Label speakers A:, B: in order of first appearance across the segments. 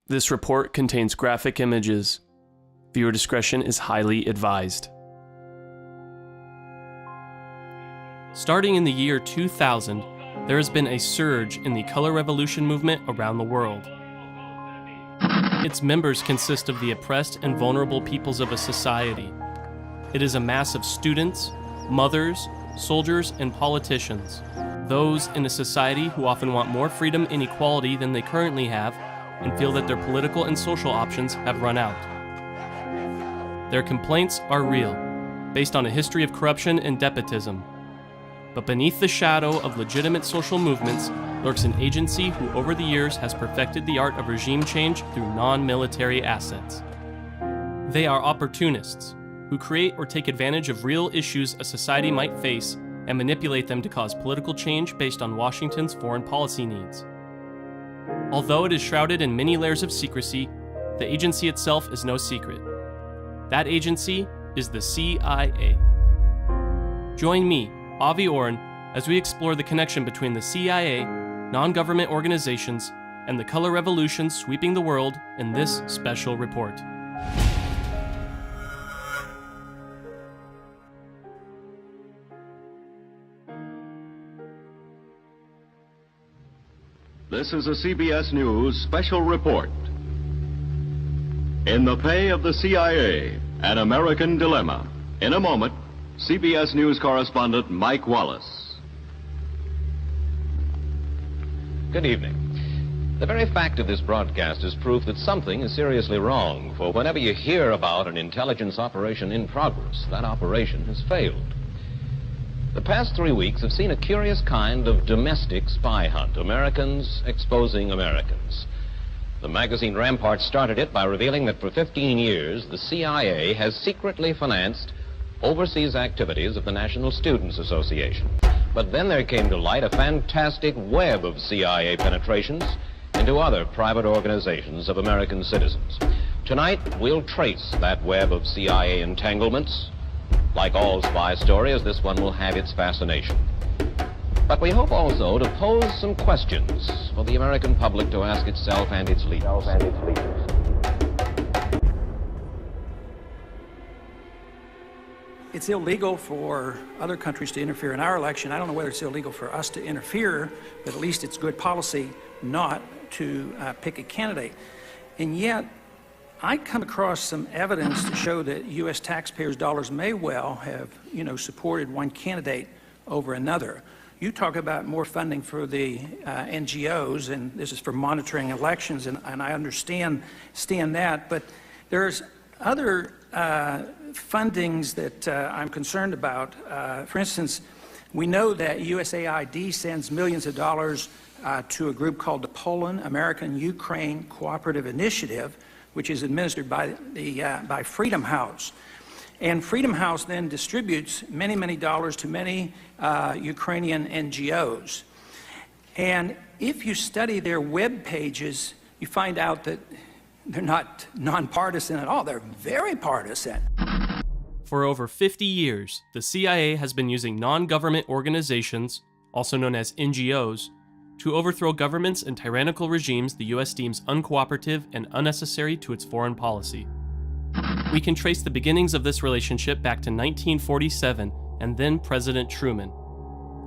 A: This report contains graphic images. Viewer discretion is highly advised. Starting in the year 2000, there has been a surge in the color revolution movement around the world. Its members consist of the oppressed and vulnerable peoples of a society. It is a mass of students, mothers, soldiers, and politicians. Those in a society who often want more freedom and equality than they currently have and feel that their political and social options have run out. Their complaints are real, based on a history of corruption and despotism. But beneath the shadow of legitimate social movements lurks an agency who over the years has perfected the art of regime change through non-military assets. They are opportunists who create or take advantage of real issues a society might face and manipulate them to cause political change based on Washington's foreign policy needs. Although it is shrouded in many layers of secrecy, the agency itself is no secret. That agency is the CIA. Join me, Avi Oren, as we explore the connection between the CIA, non-government organizations, and the color revolution sweeping the world in this special report.
B: This is a CBS News special report. In the pay of the CIA, an American dilemma. In a moment, CBS News correspondent Mike Wallace.
C: Good evening. The very fact of this broadcast is proof that something is seriously wrong, for whenever you hear about an intelligence operation in progress, that operation has failed. The past 3 weeks have seen a curious kind of domestic spy hunt, Americans exposing Americans. The magazine Rampart started it by revealing that for 15 years, the CIA has secretly financed overseas activities of the National Students Association. But then there came to light a fantastic web of CIA penetrations into other private organizations of American citizens. Tonight, we'll trace that web of CIA entanglements. Like all spy stories, this one will have its fascination. But we hope also to pose some questions for the American public to ask itself and its leaders.
D: It's illegal for other countries to interfere in our election. I don't know whether it's illegal for us to interfere, but at least it's good policy not to pick a candidate. And yet, I come across some evidence to show that U.S. taxpayers' dollars may well have, supported one candidate over another. You talk about more funding for the NGOs, and this is for monitoring elections, and I understand that, but there's other fundings that I'm concerned about. For instance, we know that USAID sends millions of dollars to a group called the Poland American-Ukraine Cooperative Initiative, which is administered by Freedom House. And Freedom House then distributes many, many dollars to many Ukrainian NGOs. And if you study their web pages, you find out that they're not nonpartisan at all. They're very partisan.
A: For over 50 years, the CIA has been using non-government organizations, also known as NGOs, to overthrow governments and tyrannical regimes the U.S. deems uncooperative and unnecessary to its foreign policy. We can trace the beginnings of this relationship back to 1947 and then President Truman.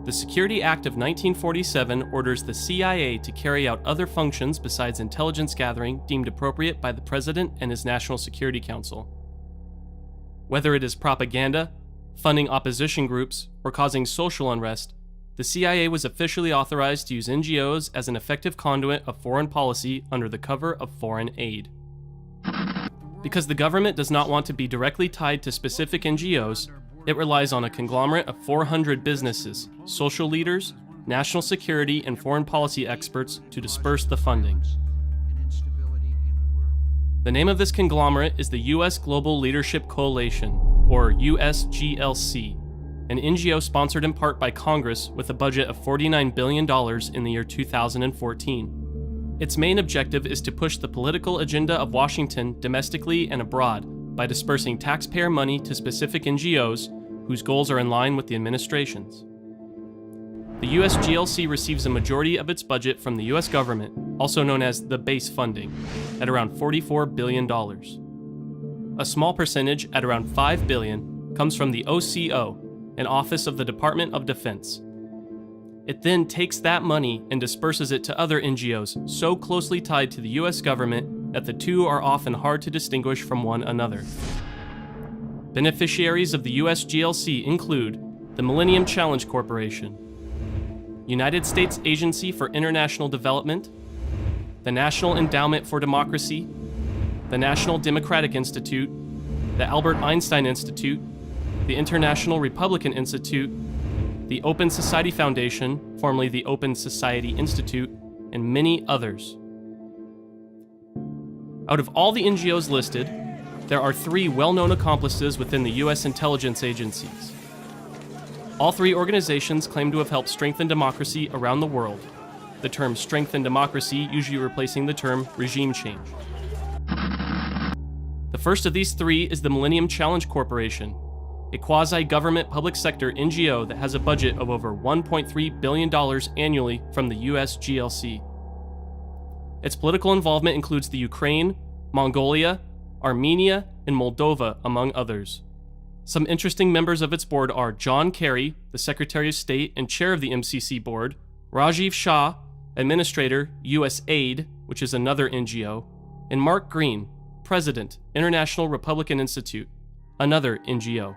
A: The Security Act of 1947 orders the CIA to carry out other functions besides intelligence gathering deemed appropriate by the President and his National Security Council. Whether it is propaganda, funding opposition groups, or causing social unrest, the CIA was officially authorized to use NGOs as an effective conduit of foreign policy under the cover of foreign aid. Because the government does not want to be directly tied to specific NGOs, it relies on a conglomerate of 400 businesses, social leaders, national security, and foreign policy experts to disperse the funding. The name of this conglomerate is the U.S. Global Leadership Coalition, or USGLC, an NGO sponsored in part by Congress with a budget of $49 billion in the year 2014. Its main objective is to push the political agenda of Washington domestically and abroad by dispersing taxpayer money to specific NGOs whose goals are in line with the administration's. The USGLC receives a majority of its budget from the U.S. government, also known as the base funding, at around $44 billion. A small percentage, at around $5 billion, comes from the OCO, an office of the Department of Defense. It then takes that money and disperses it to other NGOs so closely tied to the US government that the two are often hard to distinguish from one another. Beneficiaries of the US GLC include the Millennium Challenge Corporation, United States Agency for International Development, the National Endowment for Democracy, the National Democratic Institute, the Albert Einstein Institute, the International Republican Institute, the Open Society Foundation, formerly the Open Society Institute, and many others. Out of all the NGOs listed, there are 3 well-known accomplices within the US intelligence agencies. All 3 organizations claim to have helped strengthen democracy around the world, the term strengthen democracy usually replacing the term regime change. The first of these 3 is the Millennium Challenge Corporation, a quasi-government public sector NGO that has a budget of over $1.3 billion annually from the US GLC. Its political involvement includes the Ukraine, Mongolia, Armenia, and Moldova, among others. Some interesting members of its board are John Kerry, the Secretary of State and Chair of the MCC board, Rajiv Shah, Administrator, USAID, which is another NGO, and Mark Green, President, International Republican Institute, another NGO.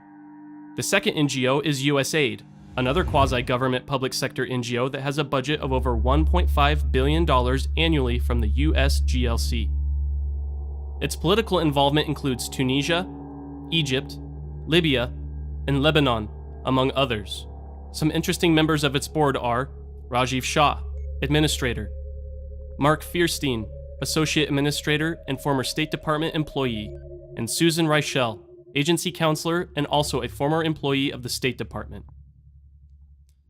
A: The second NGO is USAID, another quasi-government public sector NGO that has a budget of over $1.5 billion annually from the US GLC. Its political involvement includes Tunisia, Egypt, Libya, and Lebanon, among others. Some interesting members of its board are Rajiv Shah, Administrator, Mark Fierstein, Associate Administrator and former State Department employee, and Susan Reichel, Agency Counselor and also a former employee of the State Department.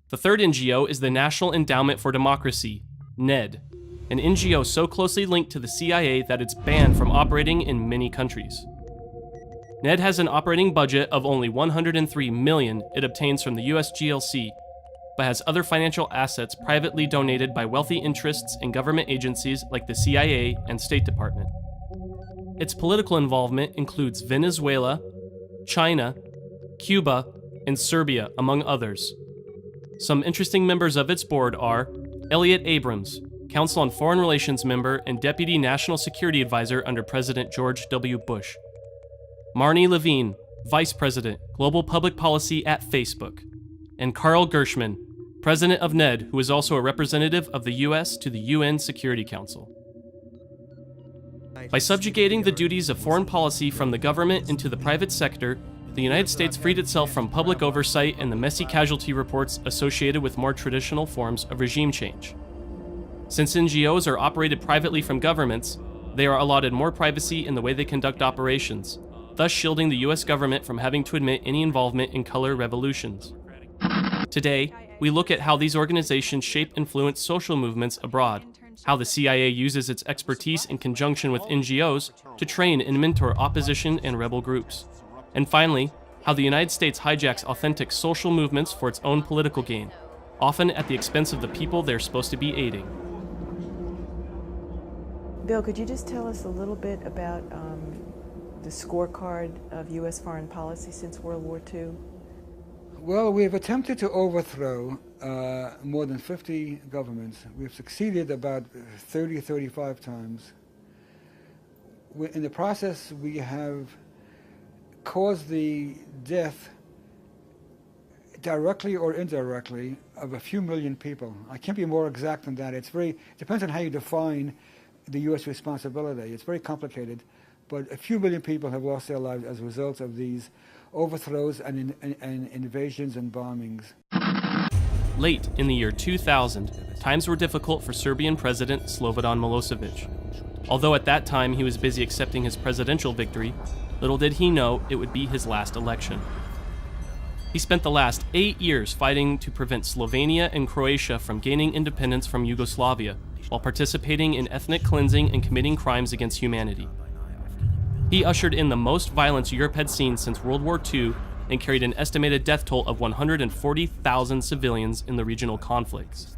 A: The third NGO is the National Endowment for Democracy, NED, an NGO so closely linked to the CIA that it's banned from operating in many countries. NED has an operating budget of only $103 million it obtains from the US GLC, but has other financial assets privately donated by wealthy interests in government agencies like the CIA and State Department. Its political involvement includes Venezuela, China, Cuba, and Serbia, among others. Some interesting members of its board are Elliot Abrams, Council on Foreign Relations member and Deputy National Security Advisor under President George W. Bush, Marnie Levine, Vice President, Global Public Policy at Facebook, and Carl Gershman, President of NED, who is also a representative of the US to the UN Security Council. By subjugating the duties of foreign policy from the government into the private sector, the United States freed itself from public oversight and the messy casualty reports associated with more traditional forms of regime change. Since NGOs are operated privately from governments, they are allotted more privacy in the way they conduct operations, thus shielding the US government from having to admit any involvement in color revolutions. Today, we look at how these organizations shape and influence social movements abroad, how the CIA uses its expertise in conjunction with NGOs to train and mentor opposition and rebel groups, and finally, how the United States hijacks authentic social movements for its own political gain, often at the expense of the people they're supposed to be aiding.
E: Bill, could you just tell us a little bit about the scorecard of U.S. foreign policy since World War II?
F: Well, we've attempted to overthrow more than 50 governments. We've succeeded about 30, 35 times. In the process, we have caused the death, directly or indirectly, of a few million people. I can't be more exact than that. It depends on how you define the U.S. responsibility. It's very complicated, but a few million people have lost their lives as a result of these overthrows and invasions and bombings.
A: Late in the year 2000, times were difficult for Serbian President Slobodan Milosevic. Although at that time he was busy accepting his presidential victory, little did he know it would be his last election. He spent the last 8 years fighting to prevent Slovenia and Croatia from gaining independence from Yugoslavia, while participating in ethnic cleansing and committing crimes against humanity. He ushered in the most violence Europe had seen since World War II and carried an estimated death toll of 140,000 civilians in the regional conflicts.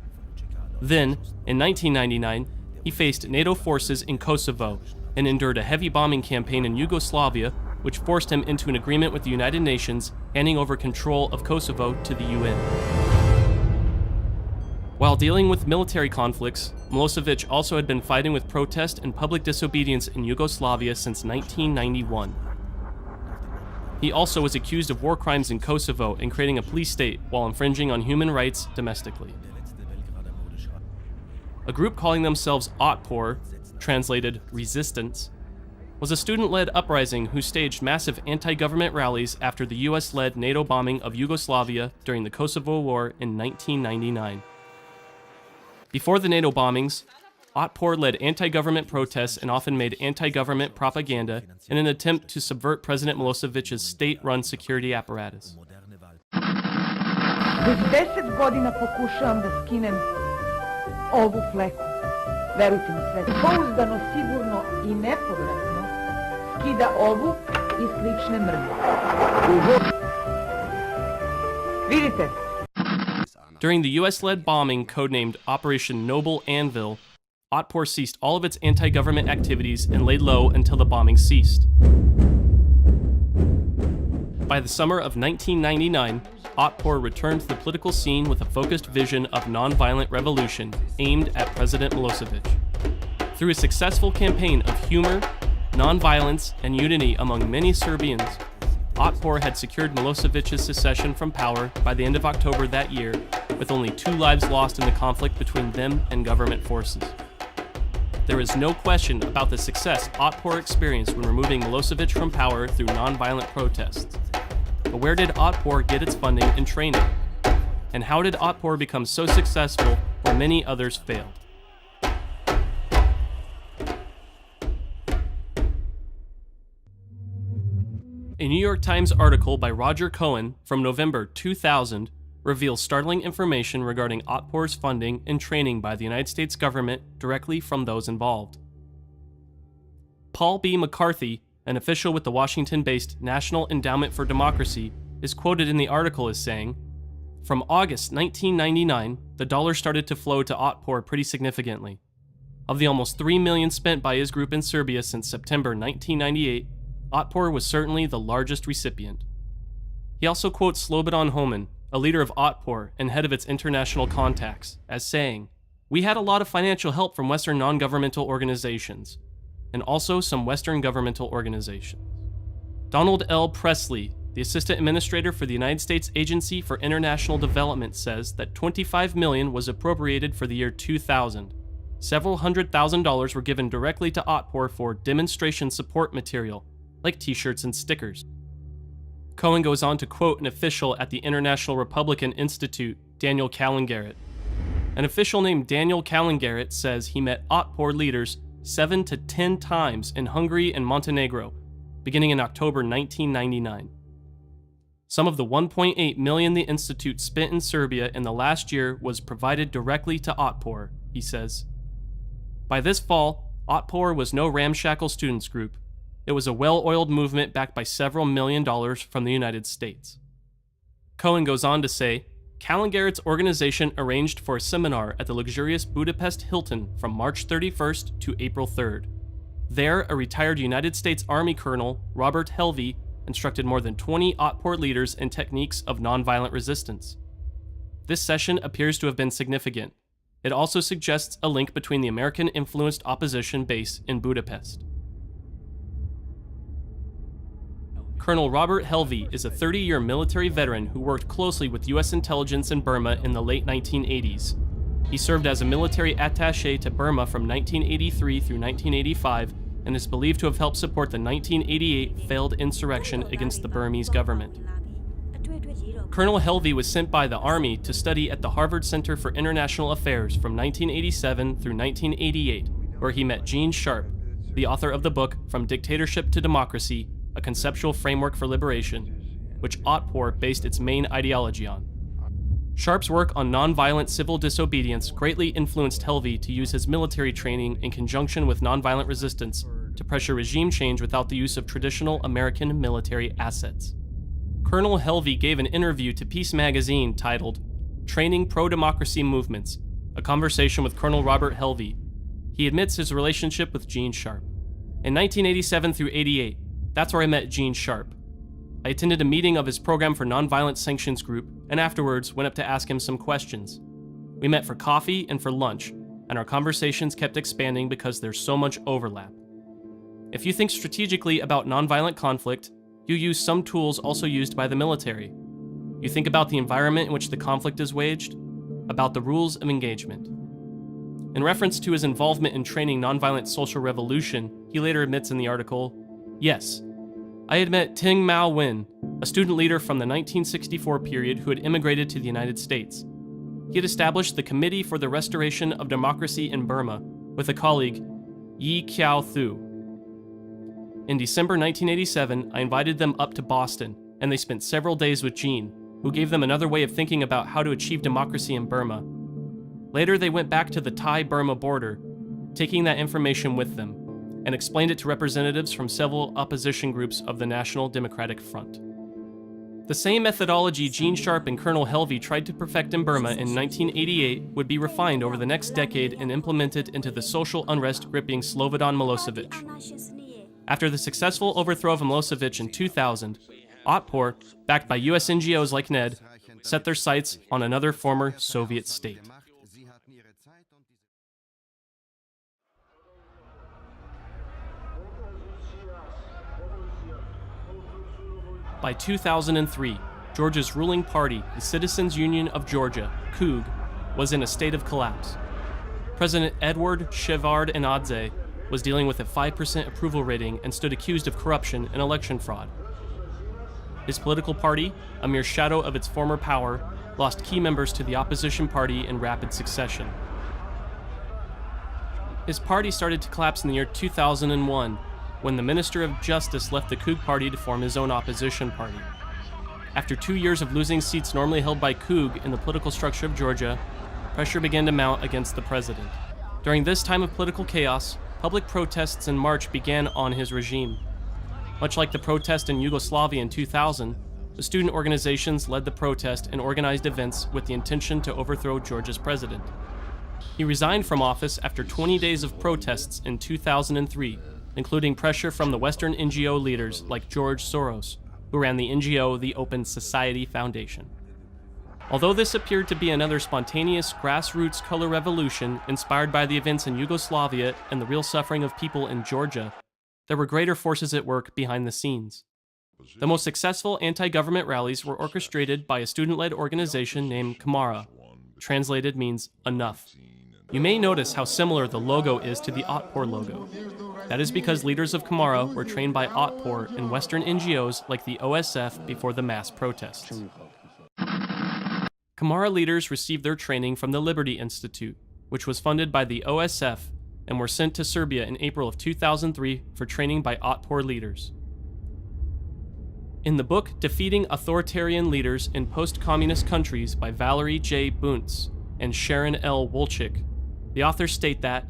A: Then, in 1999, he faced NATO forces in Kosovo and endured a heavy bombing campaign in Yugoslavia, which forced him into an agreement with the United Nations, handing over control of Kosovo to the UN. While dealing with military conflicts, Milosevic also had been fighting with protest and public disobedience in Yugoslavia since 1991. He also was accused of war crimes in Kosovo and creating a police state while infringing on human rights domestically. A group calling themselves Otpor, translated Resistance, was a student-led uprising who staged massive anti-government rallies after the US-led NATO bombing of Yugoslavia during the Kosovo War in 1999. Before the NATO bombings, Otpor led anti-government protests and often made anti-government propaganda in an attempt to subvert President Milosevic's state-run security apparatus.
G: Već 10 godina pokušavam da skinem ovu fleku. Verujte mi sve. Pouzdano, sigurno I nepovratno skida ovu I slične mrlje. Vidite?
A: During the US-led bombing codenamed Operation Noble Anvil, Otpor ceased all of its anti-government activities and laid low until the bombing ceased. By the summer of 1999, Otpor returned to the political scene with a focused vision of nonviolent revolution aimed at President Milosevic. Through a successful campaign of humor, nonviolence, and unity among many Serbians, Otpor had secured Milosevic's secession from power by the end of October that year, with only 2 lives lost in the conflict between them and government forces. There is no question about the success Otpor experienced when removing Milosevic from power through nonviolent protests. But where did Otpor get its funding and training? And how did Otpor become so successful where many others failed? A New York Times article by Roger Cohen from November 2000 reveals startling information regarding Otpor's funding and training by the United States government directly from those involved. Paul B. McCarthy, an official with the Washington-based National Endowment for Democracy, is quoted in the article as saying, "From August 1999, the dollar started to flow to Otpor pretty significantly. Of the almost $3 million spent by his group in Serbia since September 1998, Otpor was certainly the largest recipient." He also quotes Slobodan Homan, a leader of Otpor and head of its international contacts, as saying, "We had a lot of financial help from Western non-governmental organizations, and also some Western governmental organizations." Donald L. Presley, the assistant administrator for the United States Agency for International Development, says that $25 million was appropriated for the year 2000. Several $100,000 were given directly to Otpor for demonstration support material, like t-shirts and stickers. Cohen goes on to quote an official at the International Republican Institute, Daniel Calengarret. An official named Daniel Calengarret says he met Otpor leaders 7 to 10 times in Hungary and Montenegro, beginning in October 1999. Some of the $1.8 million the Institute spent in Serbia in the last year was provided directly to Otpor, he says. By this fall, Otpor was no ramshackle students group. It was a well-oiled movement backed by several $1 million from the United States. Cohen goes on to say, Calengarret's organization arranged for a seminar at the luxurious Budapest Hilton from March 31st to April 3rd. There, a retired United States Army Colonel, Robert Helvey, instructed more than 20 Otpor leaders in techniques of nonviolent resistance. This session appears to have been significant. It also suggests a link between the American-influenced opposition base in Budapest. Colonel Robert Helvey is a 30-year military veteran who worked closely with U.S. intelligence in Burma in the late 1980s. He served as a military attaché to Burma from 1983 through 1985 and is believed to have helped support the 1988 failed insurrection against the Burmese government. Colonel Helvey was sent by the Army to study at the Harvard Center for International Affairs from 1987 through 1988, where he met Gene Sharp, the author of the book From Dictatorship to Democracy, A Conceptual Framework for Liberation, which Otpor based its main ideology on. Sharp's work on nonviolent civil disobedience greatly influenced Helvey to use his military training in conjunction with nonviolent resistance to pressure regime change without the use of traditional American military assets. Colonel Helvey gave an interview to Peace magazine titled Training Pro-Democracy Movements, a conversation with Colonel Robert Helvey, he admits his relationship with Gene Sharp. In 1987 through 88, that's where I met Gene Sharp. I attended a meeting of his Program for Nonviolent Sanctions group, and afterwards went up to ask him some questions. We met for coffee and for lunch, and our conversations kept expanding because there's so much overlap. If you think strategically about nonviolent conflict, you use some tools also used by the military. You think about the environment in which the conflict is waged, about the rules of engagement. In reference to his involvement in training nonviolent social revolution, he later admits in the article, "Yes, I had met Ting Mao Wen, a student leader from the 1964 period who had immigrated to the United States. He had established the Committee for the Restoration of Democracy in Burma with a colleague, Yi Kiao Thu. In December 1987, I invited them up to Boston, and they spent several days with Gene, who gave them another way of thinking about how to achieve democracy in Burma. Later, they went back to the Thai-Burma border, taking that information with them, and explained it to representatives from several opposition groups of the National Democratic Front." The same methodology Gene Sharp and Colonel Helvey tried to perfect in Burma in 1988 would be refined over the next decade and implemented into the social unrest gripping Slobodan Milosevic. After the successful overthrow of Milosevic in 2000, Otpor, backed by US NGOs like NED, set their sights on another former Soviet state. By 2003, Georgia's ruling party, the Citizens Union of Georgia, CUG, was in a state of collapse. President Edward Shevardnadze was dealing with a 5% approval rating and stood accused of corruption and election fraud. His political party, a mere shadow of its former power, lost key members to the opposition party in rapid succession. His party started to collapse in the year 2001, when the Minister of Justice left the CUG party to form his own opposition party. After 2 years of losing seats normally held by CUG in the political structure of Georgia, pressure began to mount against the president. During this time of political chaos, public protests and march began on his regime. Much like the protest in Yugoslavia in 2000, the student organizations led the protest and organized events with the intention to overthrow Georgia's president. He resigned from office after 20 days of protests in 2003, including pressure from the Western NGO leaders like George Soros, who ran the NGO the Open Society Foundation. Although this appeared to be another spontaneous grassroots color revolution inspired by the events in Yugoslavia and the real suffering of people in Georgia, there were greater forces at work behind the scenes. The most successful anti-government rallies were orchestrated by a student-led organization named Kamara. Translated means enough. You may notice how similar the logo is to the Otpor logo. That is because leaders of Kamara were trained by Otpor and Western NGOs like the OSF before the mass protests. Kamara leaders received their training from the Liberty Institute, which was funded by the OSF, and were sent to Serbia in April of 2003 for training by Otpor leaders. In the book Defeating Authoritarian Leaders in Post-Communist Countries by Valerie J. Buntz and Sharon L. Wolchik, the authors state that,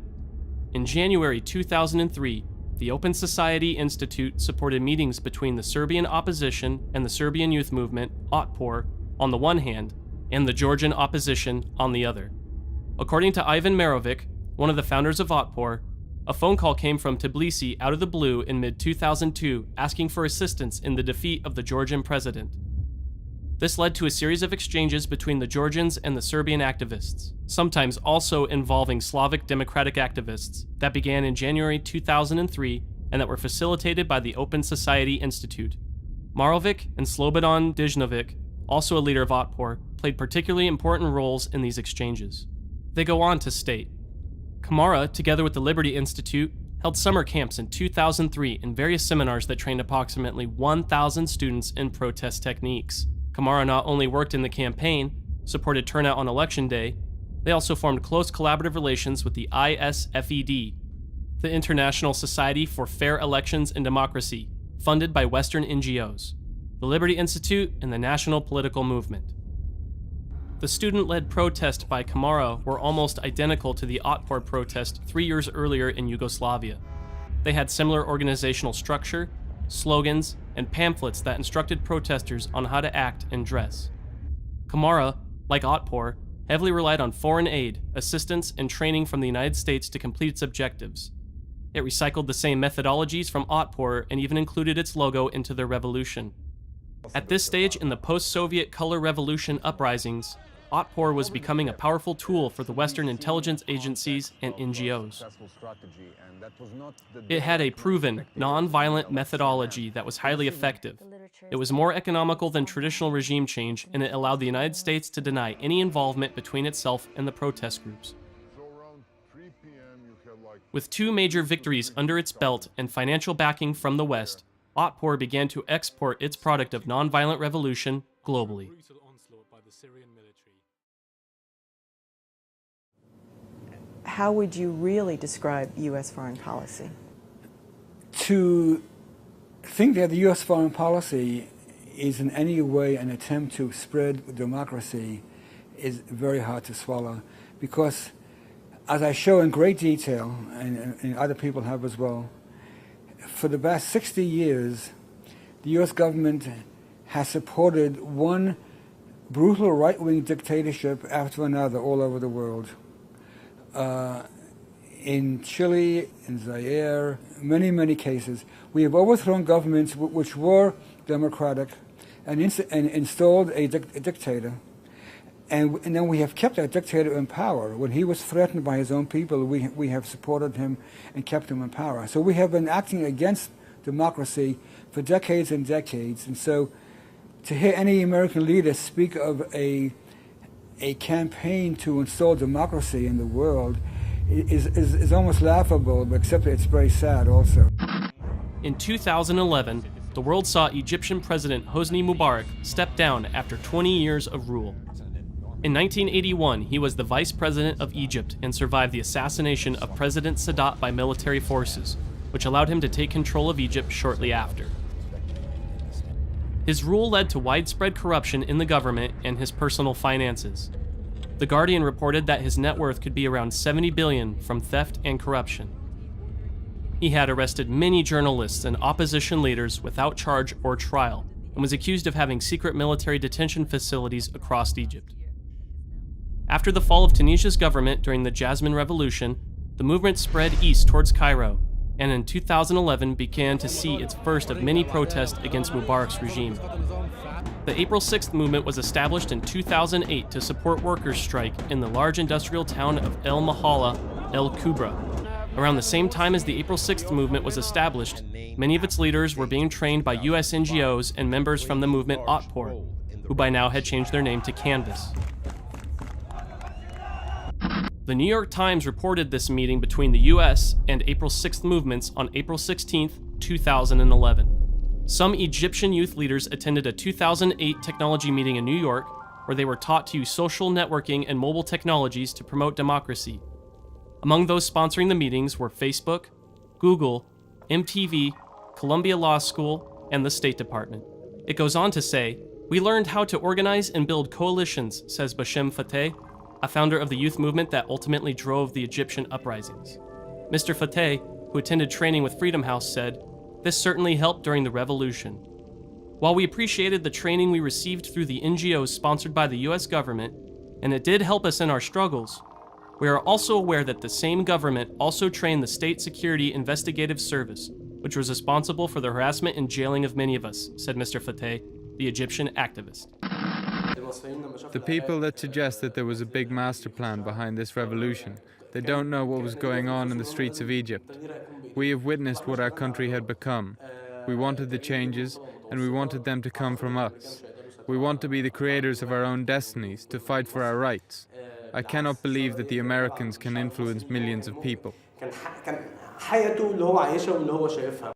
A: in January 2003, the Open Society Institute supported meetings between the Serbian opposition and the Serbian youth movement, Otpor, on the one hand, and the Georgian opposition on the other. According to Ivan Marovic, one of the founders of Otpor, a phone call came from Tbilisi out of the blue in mid-2002 asking for assistance in the defeat of the Georgian president. This led to a series of exchanges between the Georgians and the Serbian activists, sometimes also involving Slavic democratic activists, that began in January 2003 and that were facilitated by the Open Society Institute. Marovic and Slobodan Dijnovic, also a leader of Otpor, played particularly important roles in these exchanges. They go on to state, Kamara, together with the Liberty Institute, held summer camps in 2003 and various seminars that trained approximately 1,000 students in protest techniques. Kamara not only worked in the campaign, supported turnout on election day, they also formed close collaborative relations with the ISFED, the International Society for Fair Elections and Democracy, funded by Western NGOs, the Liberty Institute, and the National Political Movement. The student-led protest by Kamara were almost identical to the Otpor protest 3 years earlier in Yugoslavia. They had similar organizational structure, slogans, and pamphlets that instructed protesters on how to act and dress. Kamara, like Otpor, heavily relied on foreign aid, assistance, and training from the United States to complete its objectives. It recycled the same methodologies from Otpor and even included its logo into their revolution. At this stage in the post-Soviet color revolution uprisings, Otpor was becoming a powerful tool for the Western intelligence agencies and NGOs. It had a proven, non-violent methodology that was highly effective. It was more economical than traditional regime change, and it allowed the United States to deny any involvement between itself and the protest groups. With 2 major victories under its belt and financial backing from the West, Otpor began to export its product of nonviolent revolution globally.
E: How would you really describe U.S. foreign policy?
F: To think that the U.S. foreign policy is in any way an attempt to spread democracy is very hard to swallow, because as I show in great detail, and other people have as well, for the past 60 years, the U.S. government has supported one brutal right-wing dictatorship after another all over the world. In Chile, in Zaire, many cases, we have overthrown governments which were democratic and installed a dictator. And then we have kept that dictator in power. When he was threatened by his own people, we have supported him and kept him in power. So we have been acting against democracy for decades and decades. And so to hear any American leader speak of a campaign to install democracy in the world is almost laughable, but except it's very sad also.
A: In 2011, the world saw Egyptian President Hosni Mubarak step down after 20 years of rule. In 1981, he was the vice president of Egypt and survived the assassination of President Sadat by military forces, which allowed him to take control of Egypt shortly after. His rule led to widespread corruption in the government and his personal finances. The Guardian reported that his net worth could be around $70 billion from theft and corruption. He had arrested many journalists and opposition leaders without charge or trial, and was accused of having secret military detention facilities across Egypt. After the fall of Tunisia's government during the Jasmine Revolution, the movement spread east towards Cairo, and in 2011 began to see its first of many protests against Mubarak's regime. The April 6th movement was established in 2008 to support workers' strike in the large industrial town of El Mahala, El Kubra. Around the same time as the April 6th movement was established, many of its leaders were being trained by US NGOs and members from the movement Otpor, who by now had changed their name to Canvas. The New York Times reported this meeting between the US and April 6th movements on April 16, 2011. Some Egyptian youth leaders attended a 2008 technology meeting in New York where they were taught to use social networking and mobile technologies to promote democracy. Among those sponsoring the meetings were Facebook, Google, MTV, Columbia Law School, and the State Department. It goes on to say, "We learned how to organize and build coalitions," says Bashem Fateh, a founder of the youth movement that ultimately drove the Egyptian uprisings. Mr. Fateh, who attended training with Freedom House, said, "This certainly helped during the revolution. While we appreciated the training we received through the NGOs sponsored by the US government, and it did help us in our struggles, we are also aware that the same government also trained the State Security Investigative Service, which was responsible for the harassment and jailing of many of us," said Mr. Fateh, the Egyptian activist.
H: The people that suggest that there was a big master plan behind this revolution, they don't know what was going on in the streets of Egypt. We have witnessed what our country had become. We wanted the changes, and we wanted them to come from us. We want to be the creators of our own destinies, to fight for our rights. I cannot believe that the Americans can influence millions of people.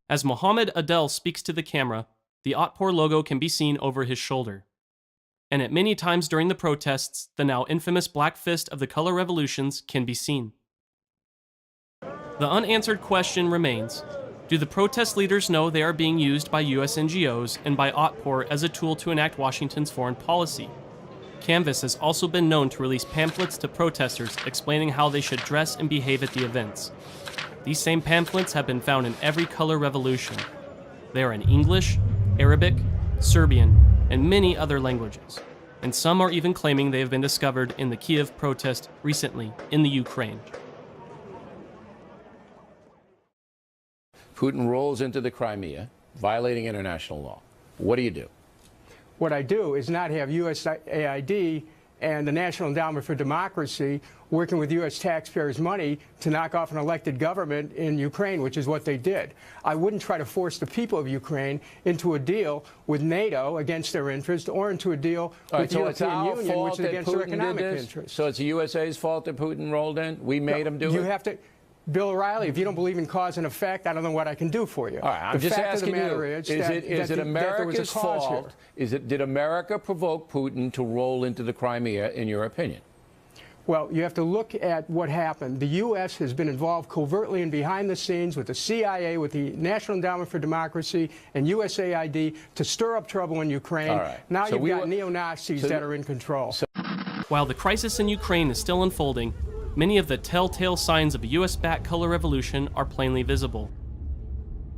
A: As Mohammed Adel speaks to the camera, the Otpor logo can be seen over his shoulder. And at many times during the protests, the now infamous black fist of the color revolutions can be seen. The unanswered question remains, do the protest leaders know they are being used by US NGOs and by Otpor as a tool to enact Washington's foreign policy? Canvas has also been known to release pamphlets to protesters explaining how they should dress and behave at the events. These same pamphlets have been found in every color revolution. They are in English, Arabic, Serbian, and many other languages. and some are even claiming they have been discovered in the Kiev protest recently in the Ukraine.
I: Putin rolls into the Crimea, violating international law. What do you do?
J: What I do is not have USAID and the National Endowment for Democracy working with U.S. taxpayers' money to knock off an elected government in Ukraine, which is what they did. I wouldn't try to force the people of Ukraine into a deal with NATO against their interest or into a deal with the European Union, which is against their economic interests.
I: So it's the USA's fault that Putin rolled in? We made him do it?
J: You have to... Bill O'Reilly, if you don't believe in cause and effect, I don't know what I can do for you.
I: All right, I'm just asking you, is it America's fault? Did America provoke Putin to roll into the Crimea, in your opinion?
J: Well, you have to look at what happened. The U.S. has been involved covertly and behind the scenes with the CIA, with the National Endowment for Democracy, and USAID to stir up trouble in Ukraine.
I: All right.
J: Now you've got neo-Nazis that are in control.
A: While the crisis in Ukraine is still unfolding, many of the telltale signs of a US-backed color revolution are plainly visible.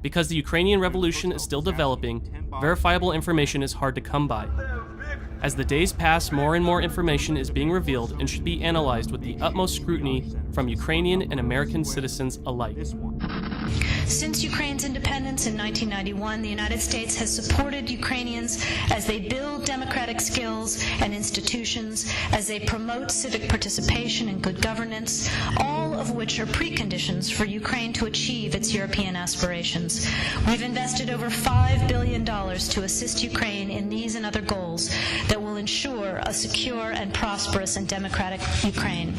A: Because the Ukrainian revolution is still developing, verifiable information is hard to come by. As the days pass, more and more information is being revealed and should be analyzed with the utmost scrutiny from Ukrainian and American citizens alike.
K: Since Ukraine's independence in 1991, the United States has supported Ukrainians as they build democratic skills and institutions, as they promote civic participation and good governance, all of which are preconditions for Ukraine to achieve its European aspirations. We've invested over $5 billion to assist Ukraine in these and other goals that will ensure a secure and prosperous and democratic Ukraine.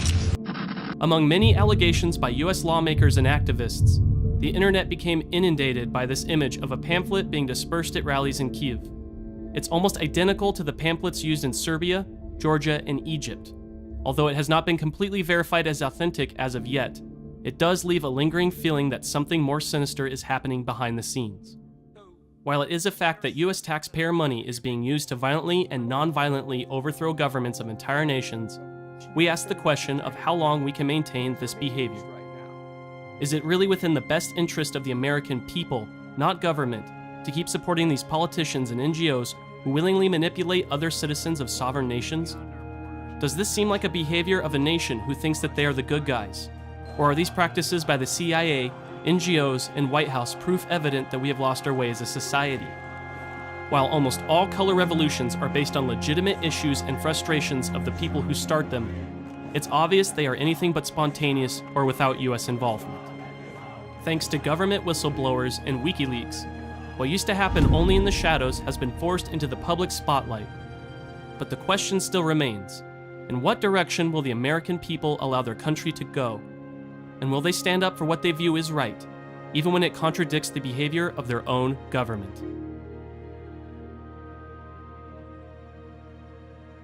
A: Among many allegations by US lawmakers and activists, the internet became inundated by this image of a pamphlet being dispersed at rallies in Kiev. It's almost identical to the pamphlets used in Serbia, Georgia, and Egypt. Although it has not been completely verified as authentic as of yet, it does leave a lingering feeling that something more sinister is happening behind the scenes. While it is a fact that US taxpayer money is being used to violently and non-violently overthrow governments of entire nations, we ask the question of how long we can maintain this behavior. Is it really within the best interest of the American people, not government, to keep supporting these politicians and NGOs who willingly manipulate other citizens of sovereign nations? Does this seem like a behavior of a nation who thinks that they are the good guys? Or are these practices by the CIA, NGOs, and White House proof evident that we have lost our way as a society? While almost all color revolutions are based on legitimate issues and frustrations of the people who start them, it's obvious they are anything but spontaneous or without US involvement. Thanks to government whistleblowers and WikiLeaks, what used to happen only in the shadows has been forced into the public spotlight. But the question still remains: in what direction will the American people allow their country to go? And will they stand up for what they view is right, even when it contradicts the behavior of their own government?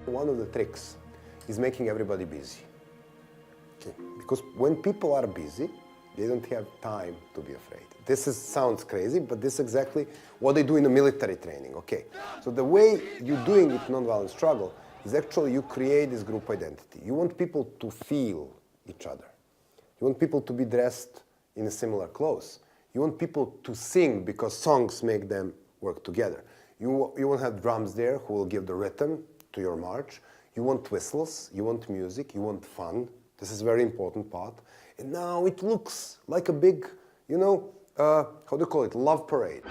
L: One of the tricks is making everybody busy. Okay. Because when people are busy, they don't have time to be afraid. Sounds crazy, but this is exactly what they do in the military training. Okay. So the way you're doing it, nonviolent struggle, is actually you create this group identity. You want people to feel each other. You want people to be dressed in similar clothes. You want people to sing because songs make them work together. You want to have drums there who will give the rhythm to your march. You want whistles, you want music, you want fun. This is a very important part. And now it looks like a big, how do you call it, love parade.